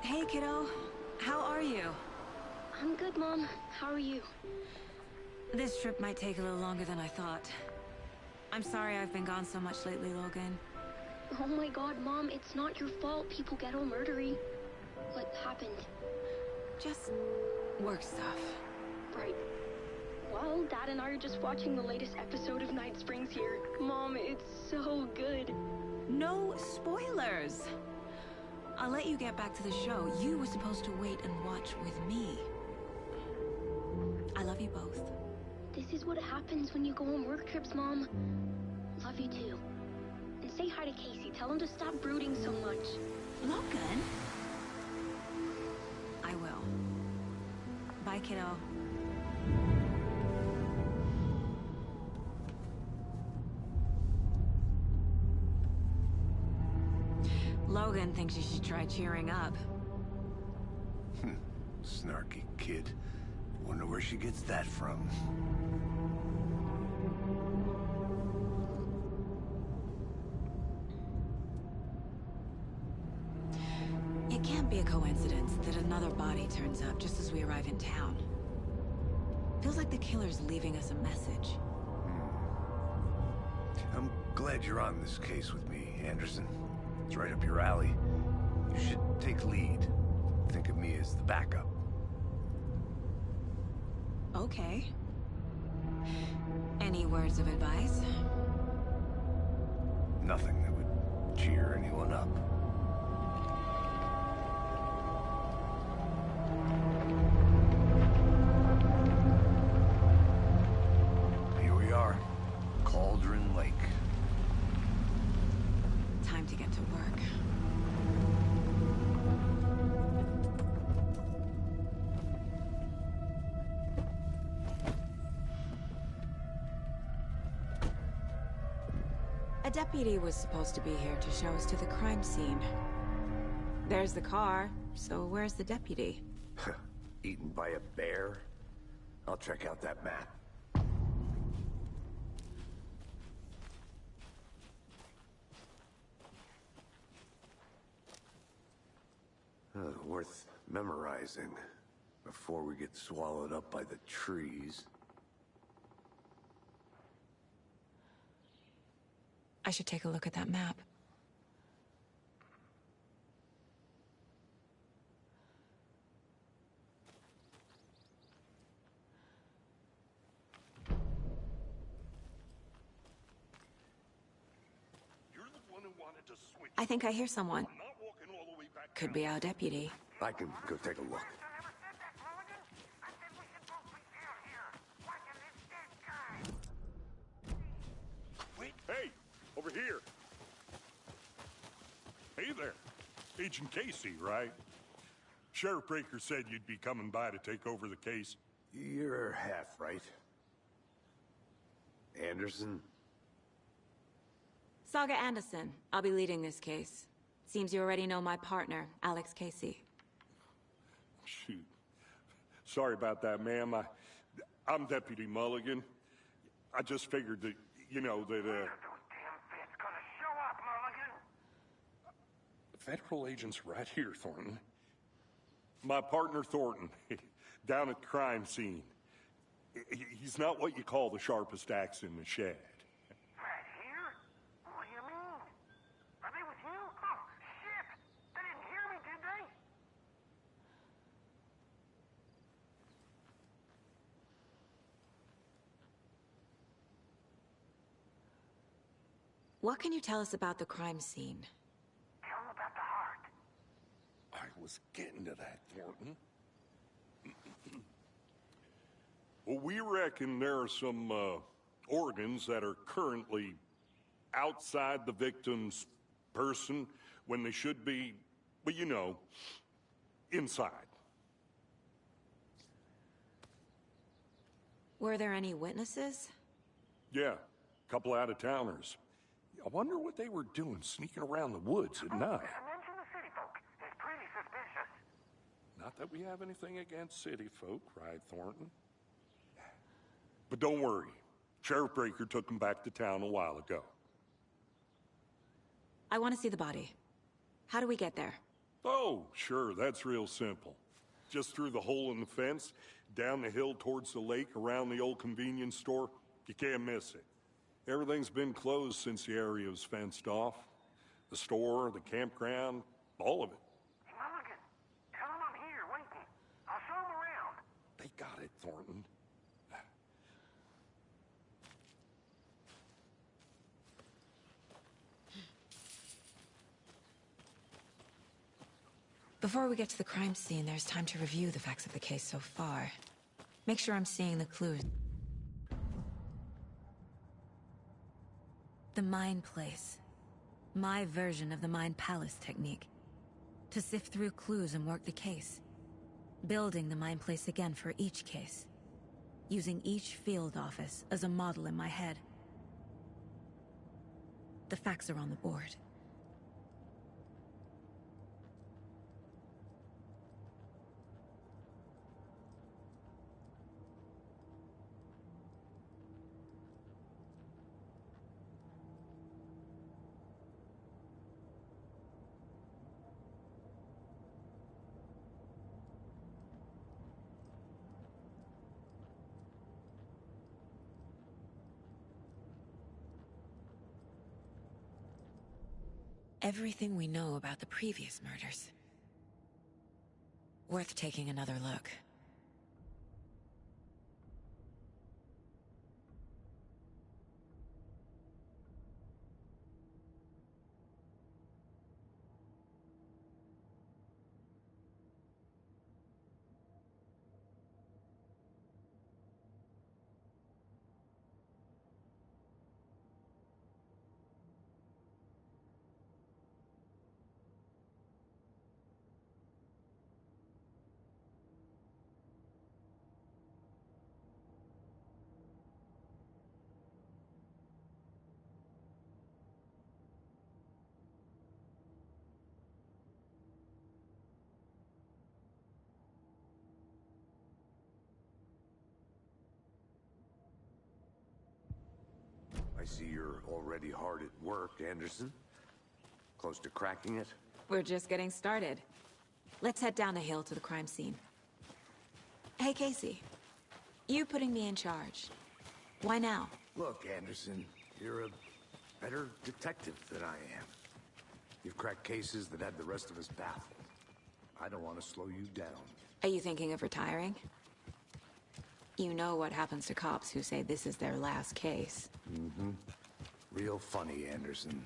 Hey, kiddo. How are you? I'm good, Mom. How are you? This trip might take a little longer than I thought. I'm sorry I've been gone so much lately, Logan. Oh my god, Mom, it's not your fault people get all murdery. What happened? Just work stuff. Right. Well, Dad and I are just watching the latest episode of Night Springs here. Mom, it's so good. No spoilers! I'll let you get back to the show. You were supposed to wait and watch with me. I love you both. This is what happens when you go on work trips, Mom. Love you too. And say hi to Casey. Tell him to stop brooding so much. Logan? I will. Bye, kiddo. Logan thinks you should try cheering up. Snarky kid. Wonder where she gets that from. It can't be a coincidence that another body turns up just as we arrive in town. Feels like the killer's leaving us a message. I'm glad you're on this case with me, Anderson. It's right up your alley. You should take lead. Think of me as the backup. Okay. Any words of advice? Nothing that would cheer anyone up. Here we are. Cauldron Lake. Time to get to work. A deputy was supposed to be here to show us to the crime scene. There's the car, so where's the deputy? Eaten by a bear? I'll check out that map. Worth memorizing before we get swallowed up by the trees. I should take a look at that map. You're the one who wanted to switch. I think I hear someone. I'm not walking all the way back Could down. be our deputy. I can go take a look. Wait. Hey, over here. Hey there. Agent Casey, right? Sheriff Breaker said you'd be coming by to take over the case. You're half right. Anderson? Saga Anderson. I'll be leading this case. Seems you already know my partner, Alex Casey. Shoot. Sorry about that, ma'am. I'm Deputy Mulligan. I just figured that, you know, that, Federal agent's right here, Thornton. My partner, Thornton, down at the crime scene. He's not what you call the sharpest axe in the shed. Right here? What do you mean? Are they with you? Oh, shit! They didn't hear me, did they? What can you tell us about the crime scene? Tell them about the heart. I was getting to that, Thornton. Well, we reckon there are some organs that are currently outside the victim's person when they should be, well, you know, inside. Were there any witnesses? Yeah, a couple out-of-towners. I wonder what they were doing sneaking around the woods at night. Mention the city folk. It's pretty suspicious. Not that we have anything against city folk, right, Thornton? But don't worry. Sheriff Breaker took them back to town a while ago. I want to see the body. How do we get there? Oh, sure, that's real simple. Just through the hole in the fence, down the hill towards the lake, around the old convenience store. You can't miss it. Everything's been closed since the area was fenced off. The store, the campground, all of it. Hey, Mulligan, tell him I'm here waiting. I'll show him around. They got it, Thornton. Before we get to the crime scene, there's time to review the facts of the case so far. Make sure I'm seeing the clues. The Mind Place. My version of the Mind Palace technique. To sift through clues and work the case. Building the Mind Place again for each case. Using each field office as a model in my head. The facts are on the board. Everything we know about the previous murders. Worth taking another look. I see you're already hard at work, Anderson. Close to cracking it? We're just getting started. Let's head down the hill to the crime scene. Hey, Casey. You putting me in charge. Why now? Look, Anderson, you're a better detective than I am. You've cracked cases that had the rest of us baffled. I don't want to slow you down. Are you thinking of retiring? You know what happens to cops who say this is their last case. Mm-hmm. Real funny, Anderson.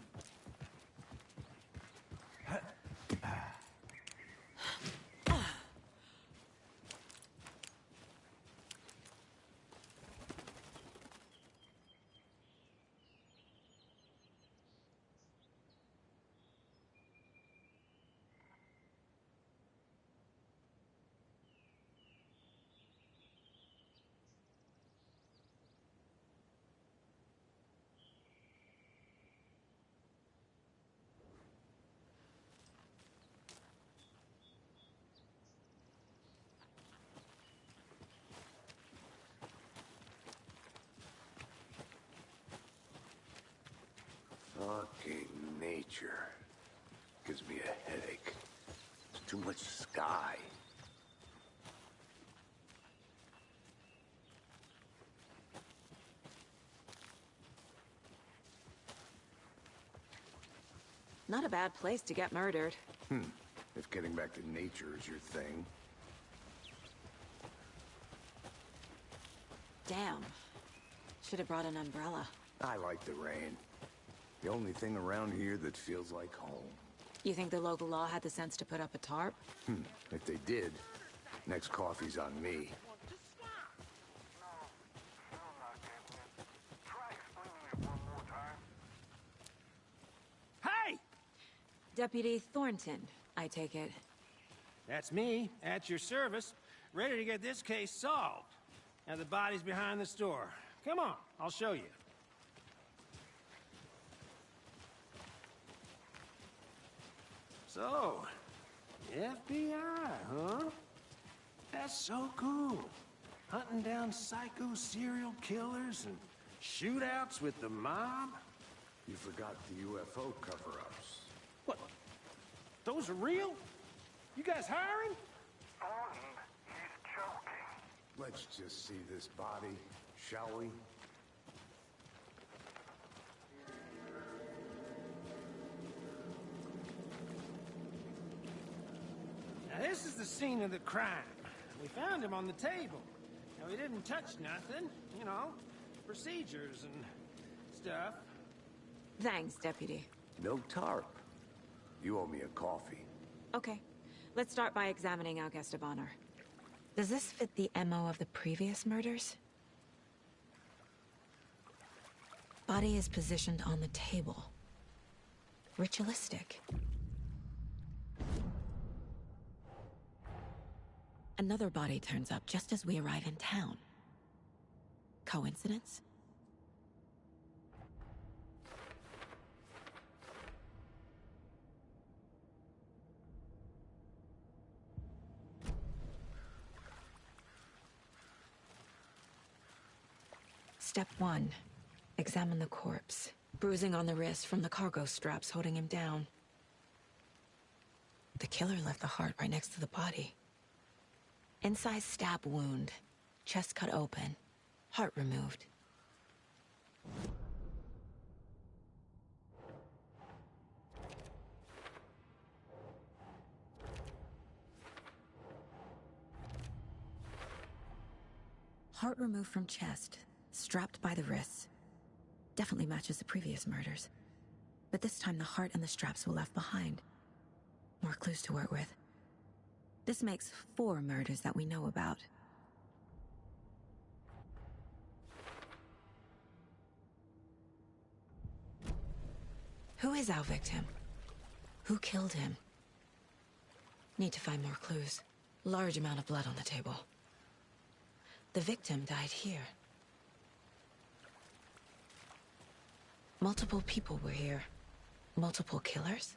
Fucking nature. Gives me a headache. There's too much sky. Not a bad place to get murdered. If getting back to nature is your thing. Damn. Should have brought an umbrella. I like the rain. The only thing around here that feels like home. You think the local law had the sense to put up a tarp? If they did, next coffee's on me. Try explaining it one more time. Hey! Deputy Thornton, I take it. That's me, at your service, ready to get this case solved. Now the body's behind the store. Come on, I'll show you. So, FBI, huh? That's so cool. Hunting down psycho serial killers and shootouts with the mob. You forgot the UFO cover-ups. What? Those are real? You guys hiring? Thornton, he's joking. Let's just see this body, shall we? Now, this is the scene of the crime. We found him on the table. Now, he didn't touch nothing, you know, procedures and stuff. Thanks, Deputy. No tarp. You owe me a coffee. Okay. Let's start by examining our guest of honor. Does this fit the MO of the previous murders? Body is positioned on the table. Ritualistic. Another body turns up just as we arrive in town. Coincidence? Step 1. Examine the corpse. Bruising on the wrist from the cargo straps holding him down. The killer left the heart right next to the body. Inside stab wound. Chest cut open. Heart removed. Heart removed from chest. Strapped by the wrists. Definitely matches the previous murders. But this time the heart and the straps were left behind. More clues to work with. This makes 4 murders that we know about. Who is our victim? Who killed him? Need to find more clues. Large amount of blood on the table. The victim died here. Multiple people were here. Multiple killers?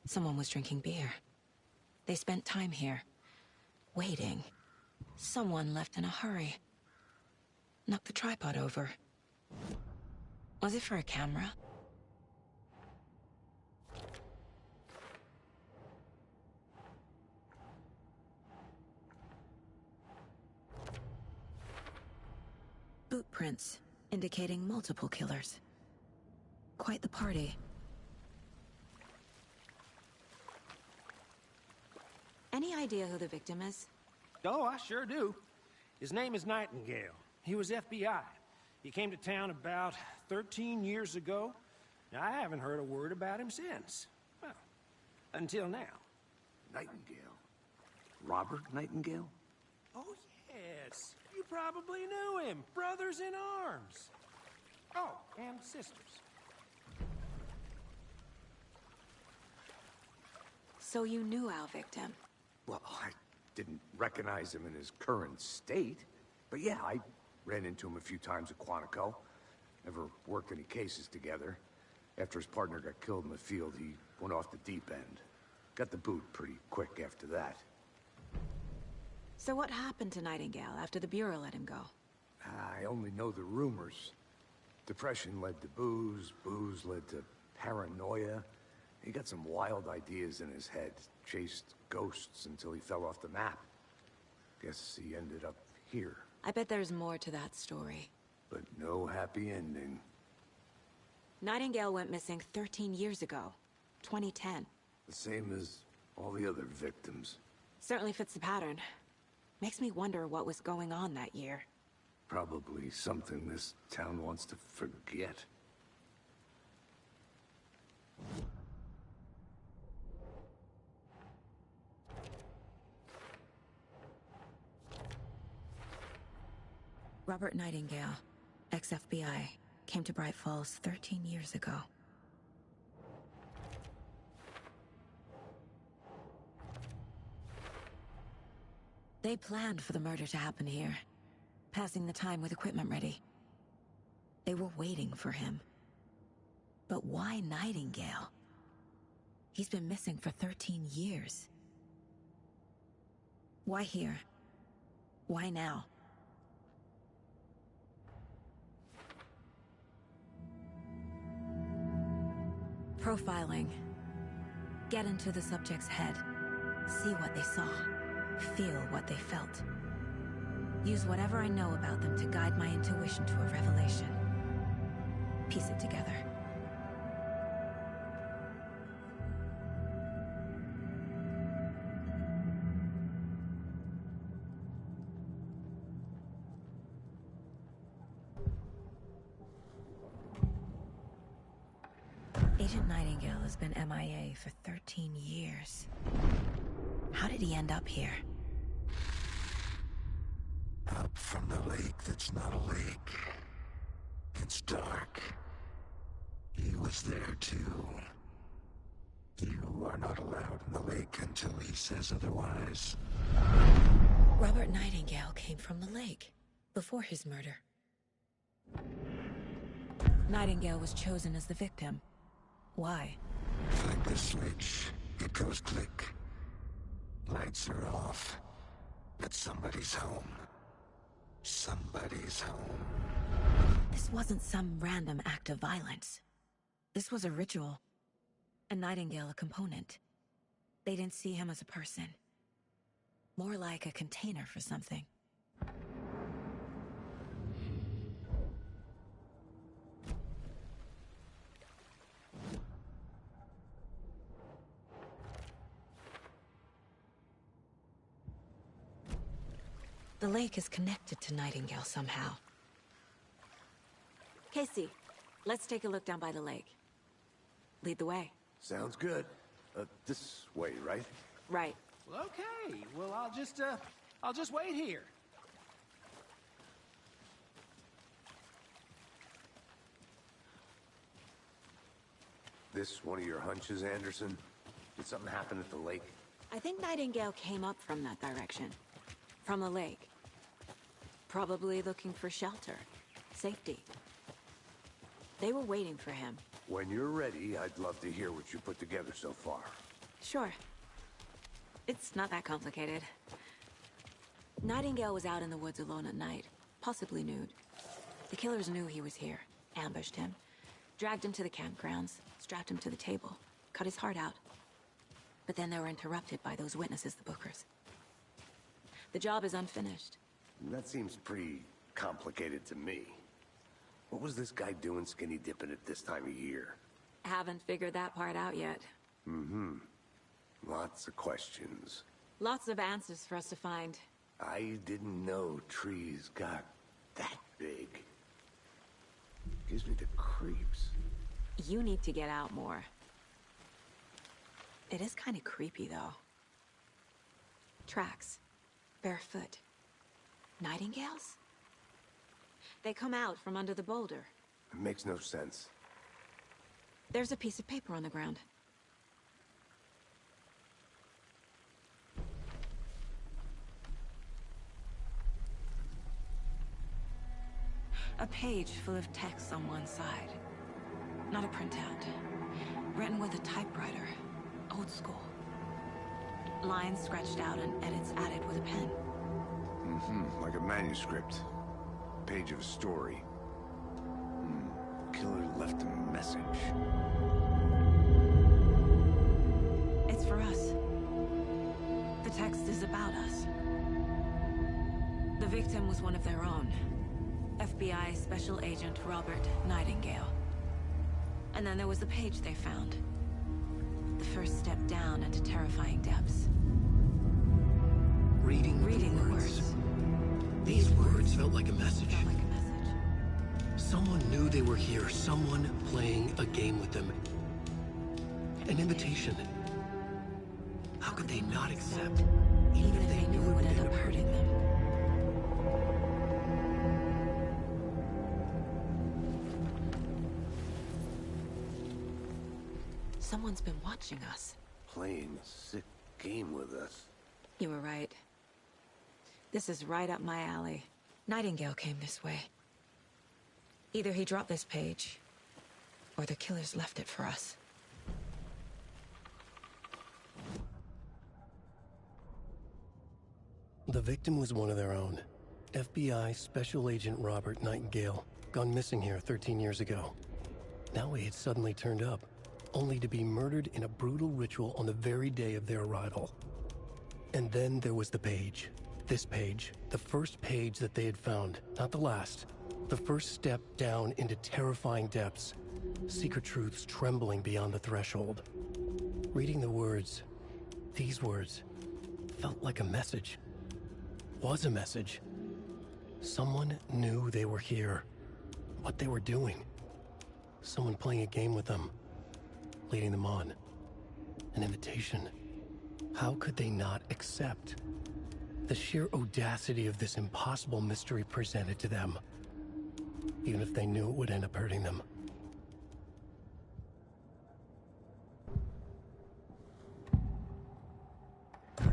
Someone was drinking beer. They spent time here. Waiting. Someone left in a hurry. Knocked the tripod over. Was it for a camera? Boot prints, indicating multiple killers. Quite the party. Any idea who the victim is? Oh, I sure do. His name is Nightingale. He was FBI. He came to town about 13 years ago. Now, I haven't heard a word about him since. Well, until now. Nightingale? Robert Nightingale? Oh, yes. You probably knew him. Brothers in arms. Oh, and sisters. So you knew our victim? Well, I didn't recognize him in his current state. But yeah, I ran into him a few times at Quantico. Never worked any cases together. After his partner got killed in the field, he went off the deep end. Got the boot pretty quick after that. So what happened to Nightingale after the Bureau let him go? I only know the rumors. Depression led to booze, booze led to paranoia. He got some wild ideas in his head, chased ghosts until he fell off the map. Guess he ended up here. I bet there's more to that story. But no happy ending. Nightingale went missing 13 years ago. 2010. The same as all the other victims. Certainly fits the pattern. Makes me wonder what was going on that year. Probably something this town wants to forget. Robert Nightingale, ex-FBI, came to Bright Falls 13 years ago. They planned for the murder to happen here, passing the time with equipment ready. They were waiting for him. But why Nightingale? He's been missing for 13 years. Why here? Why now? Profiling. Get into the subject's head. See what they saw. Feel what they felt. Use whatever I know about them to guide my intuition to a revelation. Piece it together. Agent Nightingale has been MIA for 13 years. How did he end up here? Up from the lake that's not a lake. It's dark. He was there too. You are not allowed in the lake until he says otherwise. Robert Nightingale came from the lake, before his murder. Nightingale was chosen as the victim. Why? Flip the switch. It goes click. Lights are off. But somebody's home. Somebody's home. This wasn't some random act of violence. This was a ritual. And Nightingale a component. They didn't see him as a person. More like a container for something. The lake is connected to Nightingale somehow. Casey, let's take a look down by the lake. Lead the way. Sounds good. This way, right? Right. Well, okay. Well, I'll just wait here. This one of your hunches, Anderson? Did something happen at the lake? I think Nightingale came up from that direction. From the lake. Probably looking for shelter. Safety. They were waiting for him. When you're ready, I'd love to hear what you put together so far. Sure. It's not that complicated. Nightingale was out in the woods alone at night, possibly nude. The killers knew he was here, ambushed him, dragged him to the campgrounds, strapped him to the table, cut his heart out. But then they were interrupted by those witnesses, the Bookers. The job is unfinished. That seems pretty complicated to me. What was this guy doing skinny dipping at this time of year? Haven't figured that part out yet. Mm-hmm. Lots of questions. Lots of answers for us to find. I didn't know trees got that big. Gives me the creeps. You need to get out more. It is kind of creepy, though. Tracks. Barefoot. Nightingales? They come out from under the boulder. It makes no sense. There's a piece of paper on the ground. A page full of text on one side. Not a printout. Written with a typewriter. Old school. Lines scratched out and edits added with a pen. Mm-hmm. Like a manuscript. Page of a story. Killer left a message. It's for us. The text is about us. The victim was one of their own. FBI Special Agent Robert Nightingale. And then there was the page they found. The first step down into terrifying depths. Reading the words. These words felt like a message. Felt like a message. Someone knew they were here. Someone playing a game with them. An invitation. How could they not accept? Even if they knew it would end up hurting them. Someone's been watching us. Playing a sick game with us. You were right. This is right up my alley. Nightingale came this way. Either he dropped this page, or the killers left it for us. The victim was one of their own. FBI Special Agent Robert Nightingale, gone missing here 13 years ago. Now he had suddenly turned up. only to be murdered in a brutal ritual on the very day of their arrival. And then there was the page. This page, the first page that they had found, not the last. The first step down into terrifying depths, secret truths trembling beyond the threshold. Reading the words, these words, felt like a message. Was a message. Someone knew they were here, what they were doing. Someone playing a game with them, leading them on. An invitation. How could they not accept? The sheer audacity of this impossible mystery presented to them, even if they knew it would end up hurting them.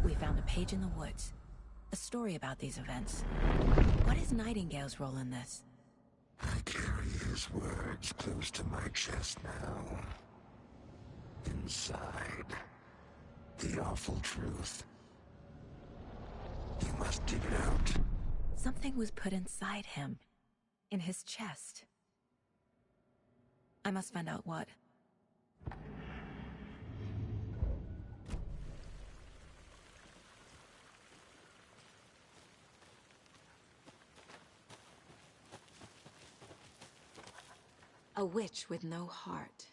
We found a page in the woods. A story about these events. What is Nightingale's role in this? I carry his words close to my chest now. Inside, the awful truth. You must dig it out. Something was put inside him. In his chest. I must find out what. A witch with no heart.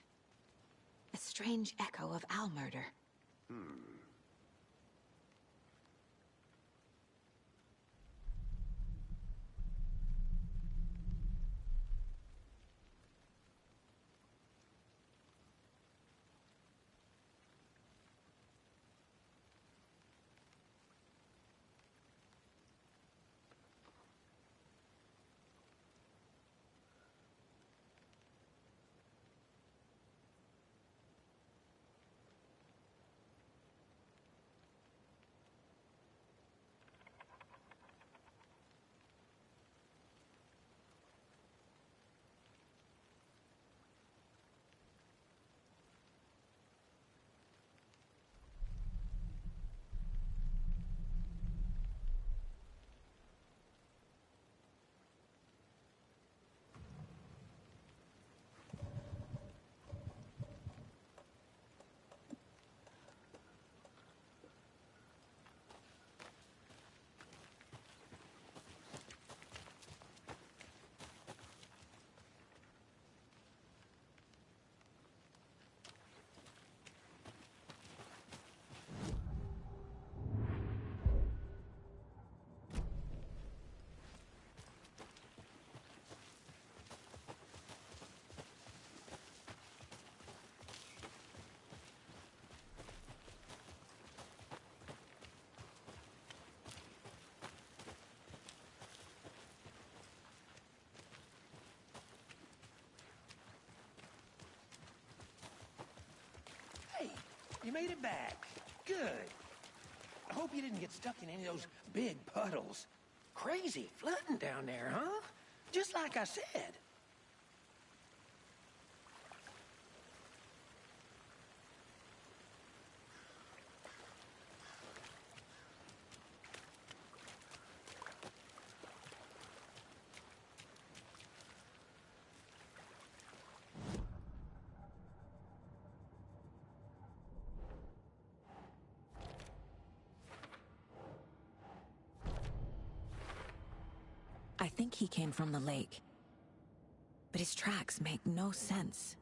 A strange echo of Al murder. Hey, you made it back. Good. I hope you didn't get stuck in any of those big puddles. Crazy flooding down there, huh? Just like I said. I think he came from the lake. But his tracks make no sense.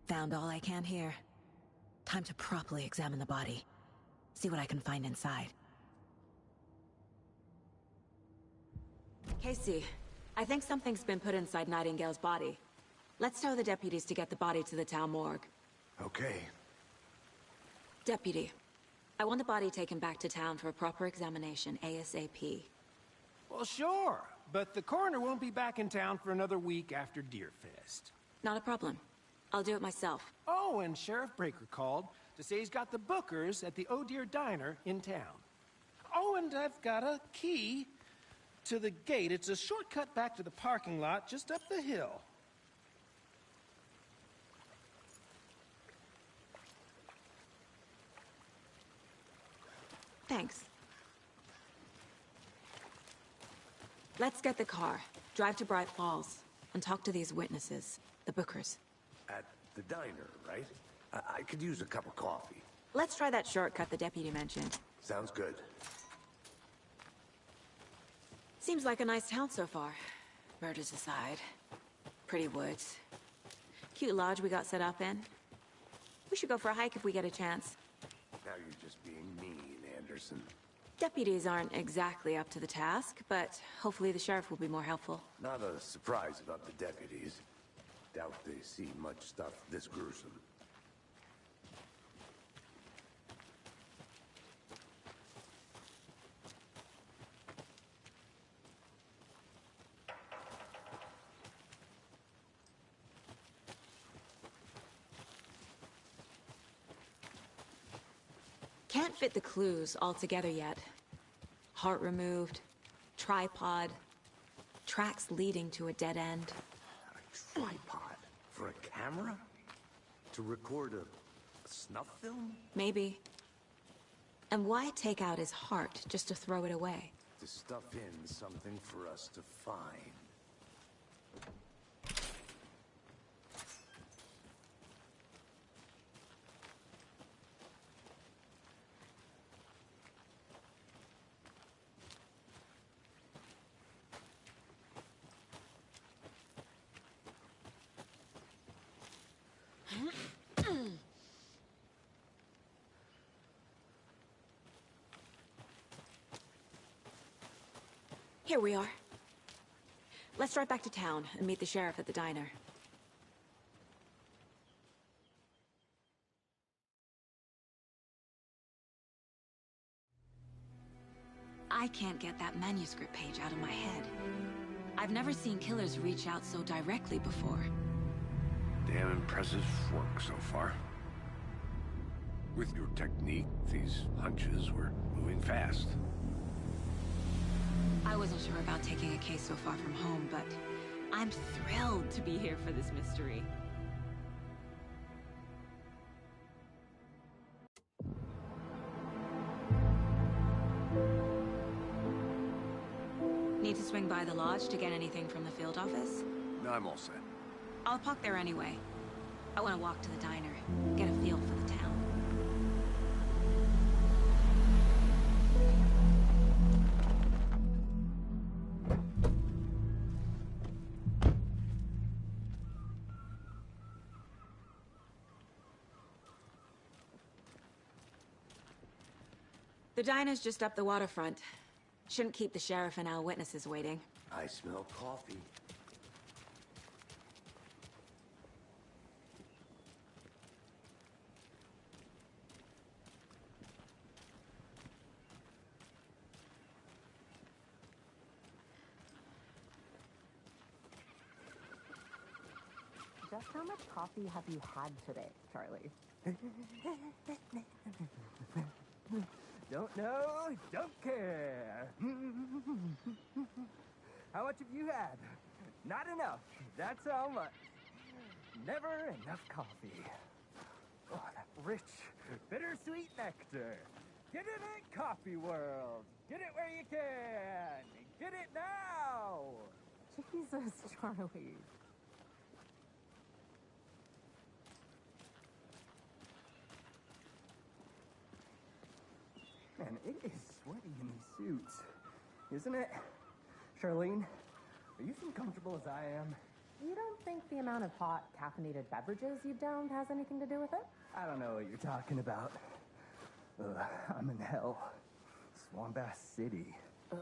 Found all I can here. Time to properly examine the body. See what I can find inside. Casey, I think something's been put inside Nightingale's body. Let's tell the deputies to get the body to the town morgue. Okay. Deputy, I want the body taken back to town for a proper examination ASAP. Well, sure, but the coroner won't be back in town for another week after Deerfest. Not a problem. I'll do it myself. Oh, and Sheriff Breaker called to say he's got the Bookers at the Oh Deer Diner in town. Oh, and I've got a key to the gate. It's a shortcut back to the parking lot just up the hill. Thanks. Let's get the car. Drive to Bright Falls and talk to these witnesses, the Bookers. At the diner, right? I could use a cup of coffee. Let's try that shortcut the deputy mentioned. Sounds good. Seems like a nice town so far. Murders aside. Pretty woods. Cute lodge we got set up in. We should go for a hike if we get a chance. Now you're just being mean, Anderson. Deputies aren't exactly up to the task, but hopefully the sheriff will be more helpful. Not a surprise about the deputies. Doubt they see much stuff this gruesome. Can't fit the clues all together yet. Heart removed, tripod, tracks leading to a dead end. A tripod? For a camera? To record a snuff film? Maybe. And why take out his heart just to throw it away? To stuff in something for us to find. Here we are. Let's drive back to town and meet the sheriff at the diner. I can't get that manuscript page out of my head. I've never seen killers reach out so directly before. Damn impressive work so far. With your technique, these hunches were moving fast. I wasn't sure about taking a case so far from home, but I'm thrilled to be here for this mystery. Need to swing by the lodge to get anything from the field office? No, I'm all set. I'll park there anyway. I want to walk to the diner, get a feel for the town. The diner's just up the waterfront. Shouldn't keep the sheriff and our witnesses waiting. I smell coffee. Just how much coffee have you had today, Charlie? Don't know, don't care. How much have you had? Not enough. That's how much. Never enough coffee. Oh, that rich, bittersweet nectar. Get it at Coffee World. Get it where you can. Get it now. Jesus, Charlie. Man, it is sweaty in these suits, isn't it? Charlene, are you as comfortable as I am? You don't think the amount of hot, caffeinated beverages you've downed has anything to do with it? I don't know what you're talking about. I'm in hell. Swamp Ass City. Ugh.